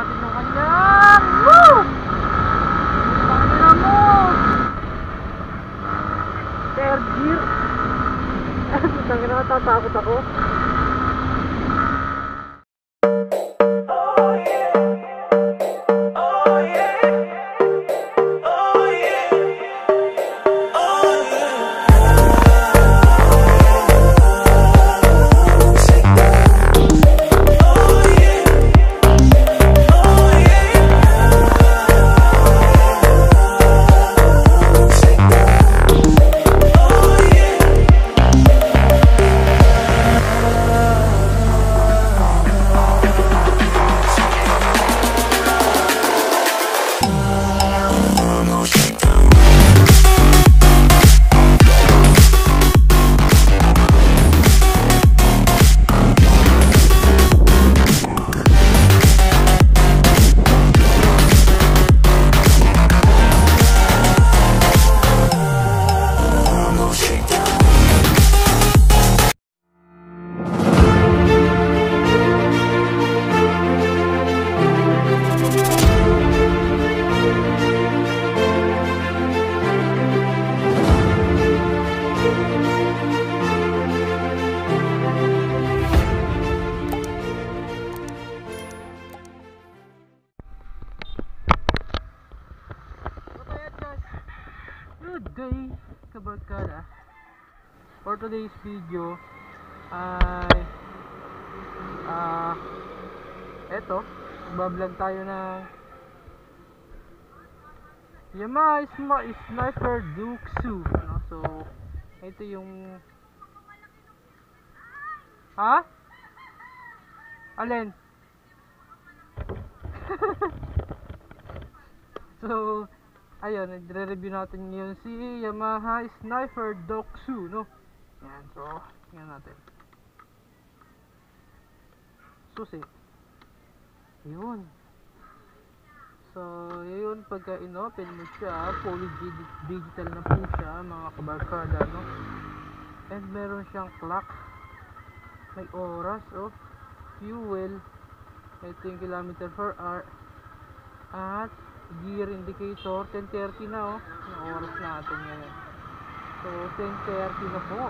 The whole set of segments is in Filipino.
natin yung kanyang woo! Pakina mo! Third gear. Tangin na, natatakot ako. Good day, kabarkada. For today's video ay eto, magbablog tayo ng Yamaha Sniper Duke-2, ano? So, ito yung alin? So, ayun, nagre-review natin ngayon si Yamaha Sniper Duke-2, no? Yan, so, tingnan natin. Susi. Yun. So, yun, pagka in-open mo siya, fully digital na po siya, mga kabarkada, no? And meron siyang clock. May oras, oh. Fuel. Ito yung kilometer per hour. At gear indicator, 10:30 na, oh. Yung oras natin ngayon. So, 10:30 na po.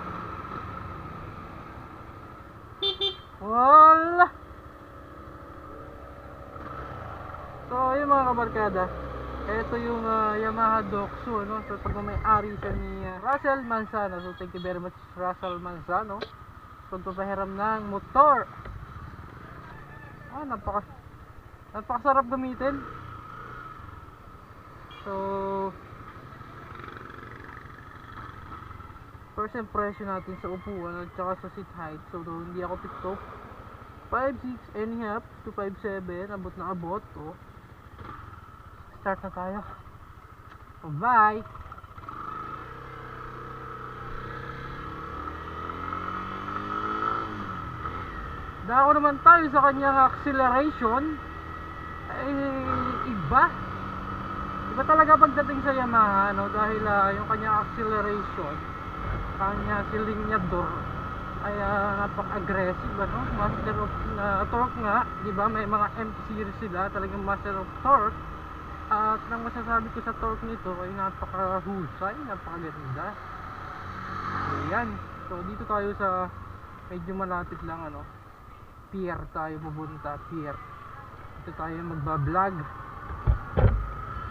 Wala! So, yung mga kabarkada, ito yung Yamaha Duke-2, no? So, pagmamayari siya ni Russell Manzano. So, thank you very much, Russell Manzano. Pagpapahiram ng motor. Napakasarap gamitin. So, first impression natin sa upuan at saka sa seat height. So, hindi ako tiktok. 5'6" and a half to 5'7", abot na abot. So, start na tayo. Bye! Dako naman tayo sa kanyang acceleration. Ay, iba talaga pagdating sa Yamaha, no? Dahil yung kanyang acceleration, kanya silinyador ay napaka-aggressive, ano? Master of torque nga, di ba? May mga M series sila, talagang master of torque. At ang masasabi ko sa torque nito ay napaka-husay, napakaganda. Ayan. So dito tayo sa medyo malapit lang, ano? Pier tayo pupunta, pier. Dito tayo magbablog.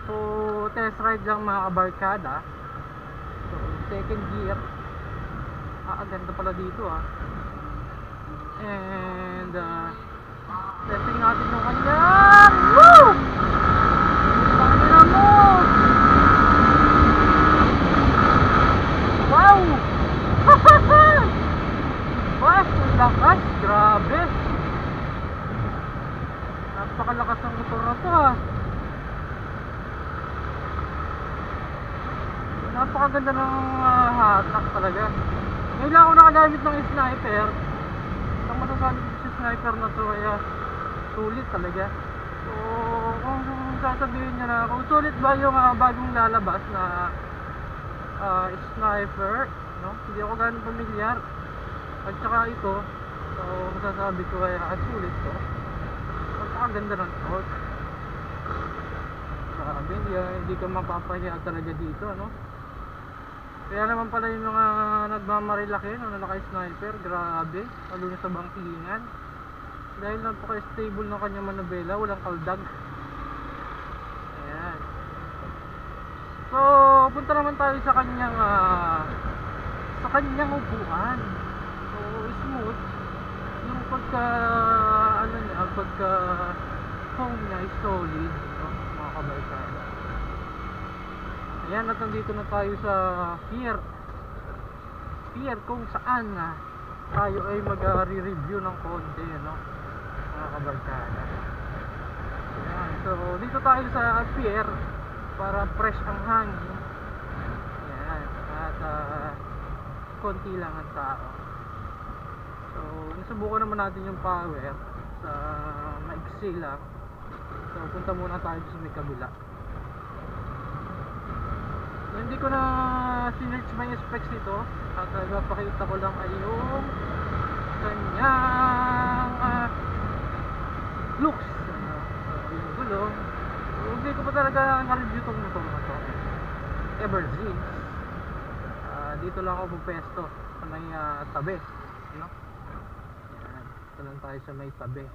So, test ride lang mga kabarkada. So, second gear. Ganda pala dito, And, testing natin yung kanyang woo! Pakina mo! Wow! Wow! Ang lakas! Grabe! Napakalakas ng motor na to, Napakaganda ng hatak talaga. Ngayon lang ako nakagamit ng sniper. Ang masasabi ko sa sniper na to ay sulit talaga. So, kung sasabihin nyo na kung sulit ba yung bagong lalabas na sniper, no? Hindi ako ganun pamilyar. At saka ito, so masasabi ko ay sulit to. Magkakaganda ng torque. Grabe, hindi ka mapapahiya talaga dito, ano? Kaya naman pala yung mga nagmamarilaki, no, na naka-sniper, grabe, lalo na sa bangkingan. Dahil napaka-stable ng kanyang manubela, walang kaldag. Ayan. So, punta naman tayo sa kanyang upuan. So, smooth. Yung pagka foam niya is solid, no, mga kabarkada. Ayan, at nandito na tayo sa pier kung saan tayo ay mag-re-review ng konti, no, mga kabarkada. Ayan, so dito tayo sa pier para fresh ang hangin. Ayan, at konti lang ang tao. So nasubukan naman natin yung power sa maiksi lang. So punta muna tayo sa may kabila. Hindi ko na sinerch may specs nito at napakita ko lang ay yung kanyang looks, so yung gulong. So, hindi ko pa talaga na-review tong motor na to ever since. Dito lang ako pupesto sa may tabi, no? Yan, ito lang tayo sa may tabi.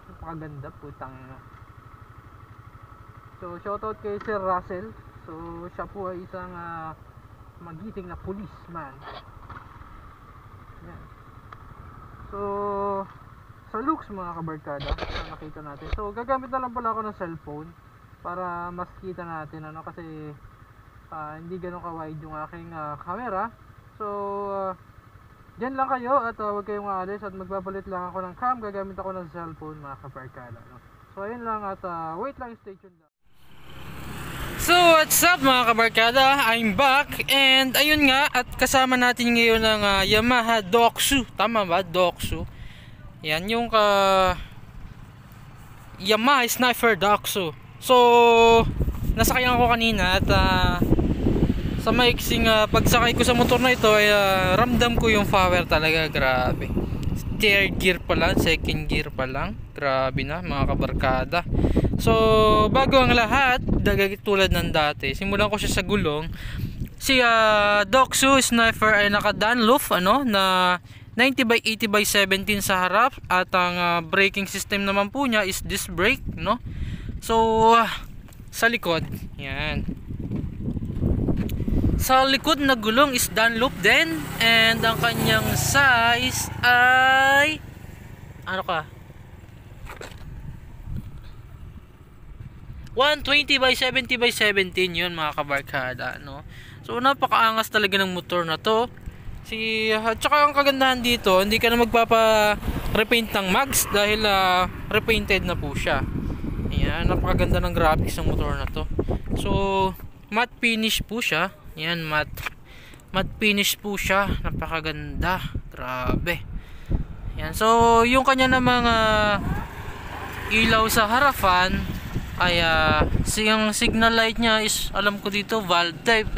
Napakaganda, putang. So shoutout kay Sir Russell. So siya po ay isang magiting na policeman. Yan. So sa looks, mga kabarkada, nakita natin. So gagamit na lang pala ako ng cellphone para mas kita natin, ano, kasi hindi ganun ka-wide yung aking camera. So dyan lang kayo at huwag kayong aalis at magbabalit lang ako ng cam. Gagamit ako ng cellphone, mga kabarkada, no? So ayun lang at wait lang, stay tuned lang. So what's up, mga kabarkada, I'm back and ayun nga, at kasama natin ngayon ng Yamaha Doxu. Tama ba? Doxu. Yan yung Yamaha Sniper Doxu. So nasakyan ako kanina at sa maiksing pagsakay ko sa motor na ito ay ramdam ko yung power talaga. Grabe. Third gear pa lang, second gear pa lang. Grabe na, mga kabarkada. So bago ang lahat, tulad ng dati, simulan ko siya sa gulong. Si Doxu Sniper ay naka Dunlop, ano, na 90/80/17 sa harap at ang braking system naman po niya is disc brake, no? So sa likod, yan. Sa likod na gulong is Dunlop din and ang kanyang size ay ano ka? 120/70/17 yun, mga kabarkada, no? So napakaangas talaga ng motor na to. At saka ang kagandahan dito, hindi ka na magpapa-repaint ng mags dahil repainted na po siya. Ayan, napakaganda ng graphics ng motor na to. So matte finish po siya. Ayan, matte finish po siya. Napakaganda, grabe. Ayan, so yung kanya namang ilaw sa harapan ay yung signal light niya is, alam ko dito, valve type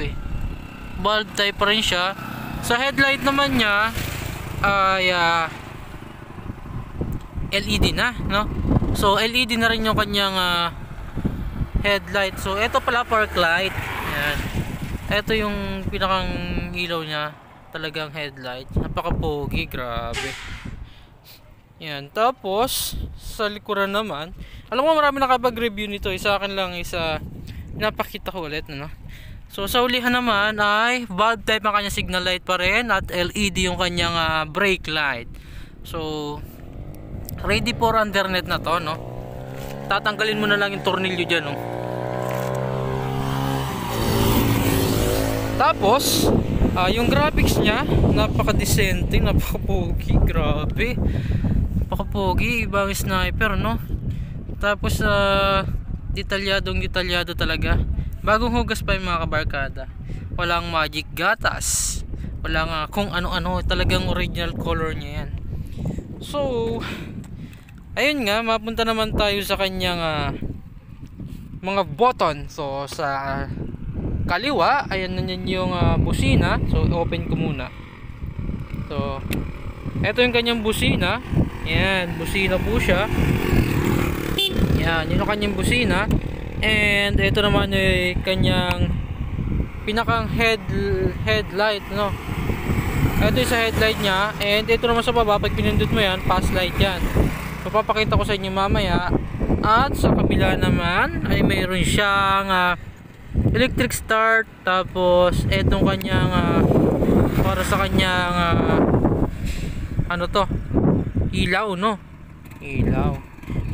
valve type pa rin siya. Sa headlight naman niya ay LED na, no? So LED na rin yung kanyang headlight. So ito pala park light. Ayan, ito yung pinakang ilaw niya, talagang headlight. Napaka-pogi, grabe. Yan, tapos sa likuran naman, alam mo marami nakapag-review nito, sa akin lang isa napakita ko ulit, no? So sa ulihan naman ay valve type ang kanyang signal light pa rin at LED yung kanyang brake light. So ready for undernet na to, no? Tatanggalin mo na lang yung tornilyo dyan, no? Tapos yung graphics nya, napaka-decente, napaka-pogi, grabe. Napaka-pogi, ibang sniper, no? Tapos detalyado talaga. Bagong hugas pa yung, mga kabarkada. Walang magic gatas, walang kung ano-ano, talagang original color niya yan. So ayun nga, mapunta naman tayo sa kanyang mga button. So sa kaliwa, ayan na yung busina. So open ko muna. So eto yung kanyang busina. Ayan, busina po siya. Yan, yun yung kanyang busina. And ito naman ay kanyang pinakang headlight, no. Ito yung sa headlight niya. And ito naman sa baba, pag pinindot mo yan, pass light yan. So papakita ko sa inyo mamaya. At sa kabila naman ay mayroon siyang electric start. Tapos etong kanyang para sa kanyang ano to, ilaw, no. Ilaw.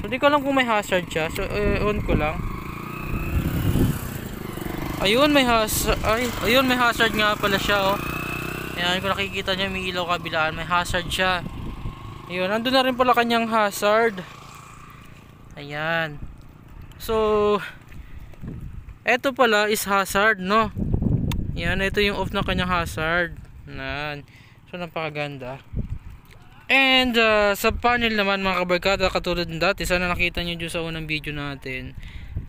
So di ko alam kung may hazard siya. So on ko lang. Ayun, may hazard nga pala siya, oh. Ayan, kung nakikita niyo may ilaw kabilaan, may hazard siya. Ayun, nandun na rin pala kanyang hazard. Ayan. So eto pala is hazard, no. Ayan, ito yung off ng kanyang hazard. Ayan. So napakaganda. And sa panel naman mga kabarkada, katulad ng dati, sana nakita nyo dyan sa unang video natin.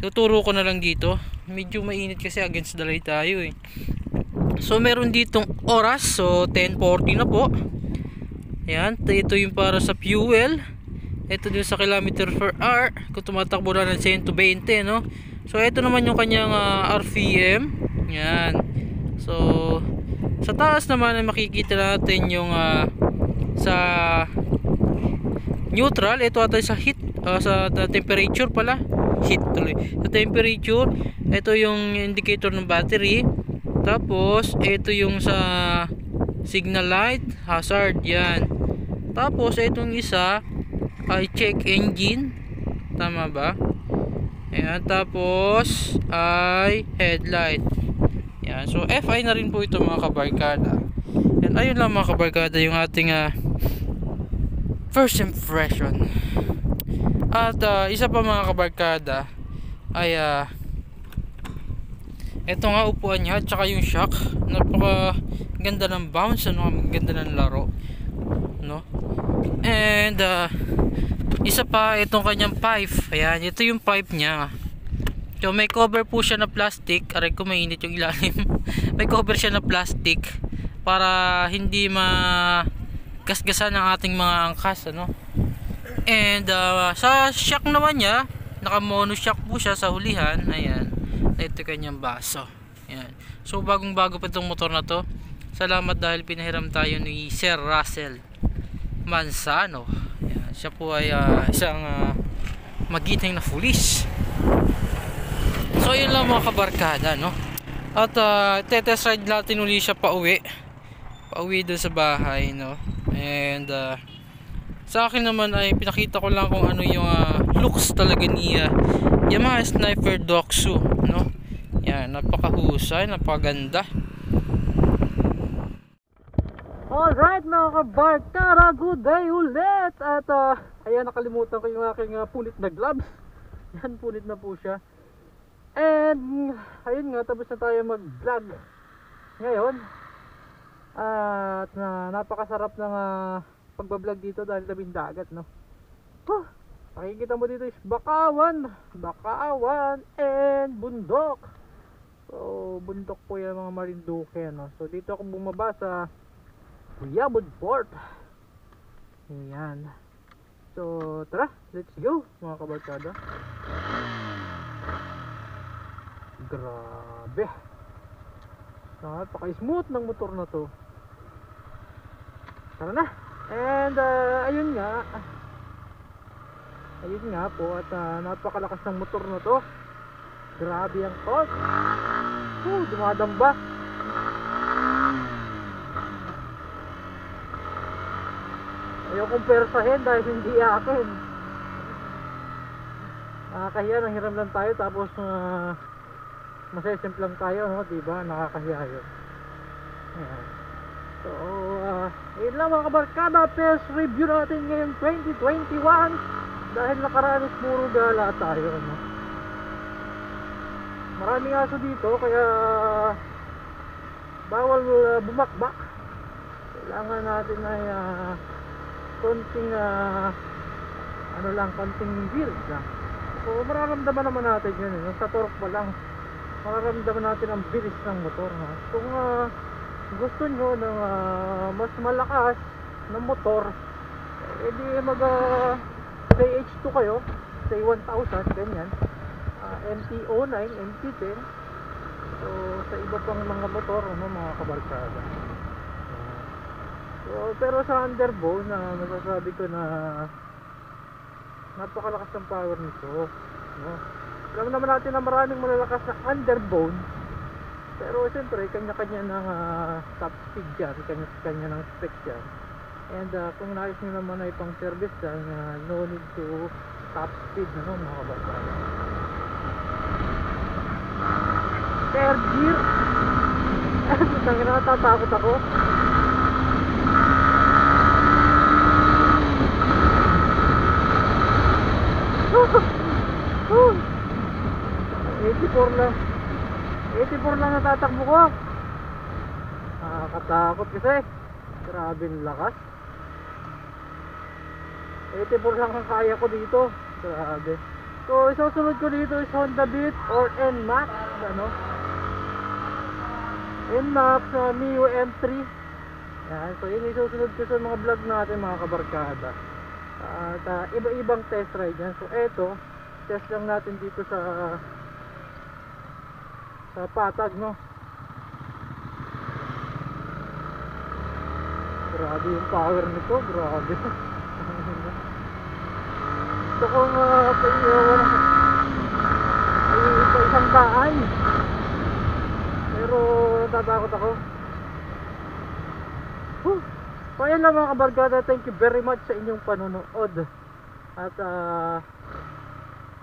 Tuturo ko na lang dito. Medyo mainit kasi against the light tayo eh. So meron ditong oras. So 10:40 na po. Ayan, ito yung para sa fuel. Ito din sa kilometer per hour, kung tumatakbo na ng 120, no. So ito naman yung kanyang RPM. Ayan. So sa taas naman ay makikita natin yung sa neutral. Ito ata sa heat, sa temperature pala. Heat tuloy. Sa temperature, ito yung indicator ng battery. Tapos ito yung sa signal light, hazard, yan. Tapos itong isa ay check engine, tama ba? Ayan, tapos ay headlight. Yan. So FI na rin po ito mga kabarkada. And ayun lang mga kabarkada yung ating first impression. At isa pa mga kabarkada ay ito nga upuan niya, tsaka yung shock. Napaka ganda ng bounce, ano, ganda ng laro, no. And isa pa, itong kanyang pipe. Ayan, ito yung pipe niya. So may cover po siya na plastic. Aray ko, mainit yung ilalim. May cover siya na plastic para hindi magasgasan ng ating mga angkas, ano. And sa shock naman niya, naka mono shock po siya sa hulihan. Ayan, ito kanyang baso. Ayan. So bagong bago pa itong motor na to. Salamat dahil pinahiram tayo ni Sir Russell Manzano. Ayan. Siya po ay isang magiting na pulis. So yun lang mga kabarkada, no. At tetest ride natin uli siya pauwi doon sa bahay, no. And sa akin naman ay pinakita ko lang kung ano yung looks talaga ni Yamaha Sniper Doxu, no. Yan, napakahusay, napakaganda. Alright mga kabarkada, good day ulit. At ayan, nakalimutan ko yung aking punit na gloves. Yan, punit na po siya. And ayun nga, tapos na tayo mag vlog ngayon. At napakasarap ng pagbablog dito dahil tabing dagat, no. Makikita mo dito is bakawan and bundok. So bundok po yung mga Marinduque, no. So dito ako bumaba sa Yabud Port. Ayan. So tara, let's go mga kabarkada. Grabe, napaka-smooth ng motor na to. Tara na. And ayun nga po, at napakalakas ng motor na to. Grabe ang torque. Dumadamba. Ayaw kong persahin dahil hindi akin. Nakakahiya, nanghiram lang tayo tapos masesimp lang tayo, no? Diba? Nakakahiya yun. Ayan. So yun lang mga kabarkada, first review natin ngayon 2021 dahil nakaranas puro gala tayo, no? Maraming aso dito kaya bawal bumakbak. Kailangan natin ay konting konting build lang. So mararamdaman naman natin yun, no? Sa torque pa lang mararamdaman natin ang bilis ng motor, no? Kung gusto nyo ng mas malakas na motor, edi mag say H2 kayo, say 1000, ganyan. MT-09, MT-10. So sa iba pang mga motor, ano, mga kabarkada. So pero sa underbone na masasabi ko na napakalakas ng power nito, no? Alam naman natin na maraming malalakas na underbone, pero siyempre kanya-kanya ng top speed yan, kanya-kanya ng spec yan. And kung nais nyo naman ay pang service yan, no need to top speed, ano, mga kabarkada. Third gear. Putang ina, natatakot ako. Oh, 84 lang. 84 lang natatakbo ko. Nakakatakot kasi. Grabe ang lakas. 84 lang ang kaya ko dito. Grabe. So isusunod ko dito is Honda Beat or NMAX, ano? NMAX Mio M3. Yan, so yun isusunod ko sa mga vlog natin, mga kabarkada. At iba-ibang test ride yan. So eto, test lang natin dito sa Patag, no? Grabe yung power nito, grabe. Gusto kong isang daan, pero natatakot ako. So ayan lang, mga kabarkada, thank you very much sa inyong panonood. At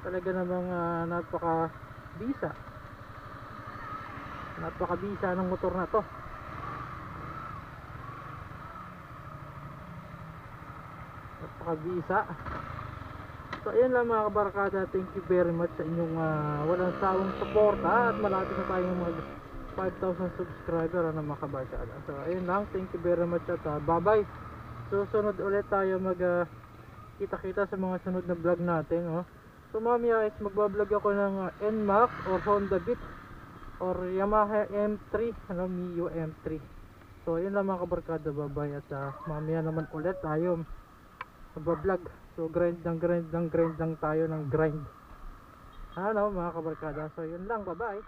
talaga namang napakabisa ng motor na to. Napakabisa. So ayan lang, mga kabarkada, thank you very much sa inyong walang sawang suporta. At malapit na tayong mag 5,000 subscriber, ano, mga kabarkada. So ayun lang, thank you very much at bye bye. Susunod ulit tayo mag kita-kita sa mga sunod na vlog natin, oh. So mamaya is magbablog ako ng NMAX or Honda Beat or Yamaha M3, ano, Mio M3. So ayun lang, mga kabarkada, bye bye. At mamaya naman ulit tayo magbablog. So grind lang tayo ng grind, ano, mga kabarkada. So yun lang, bye bye.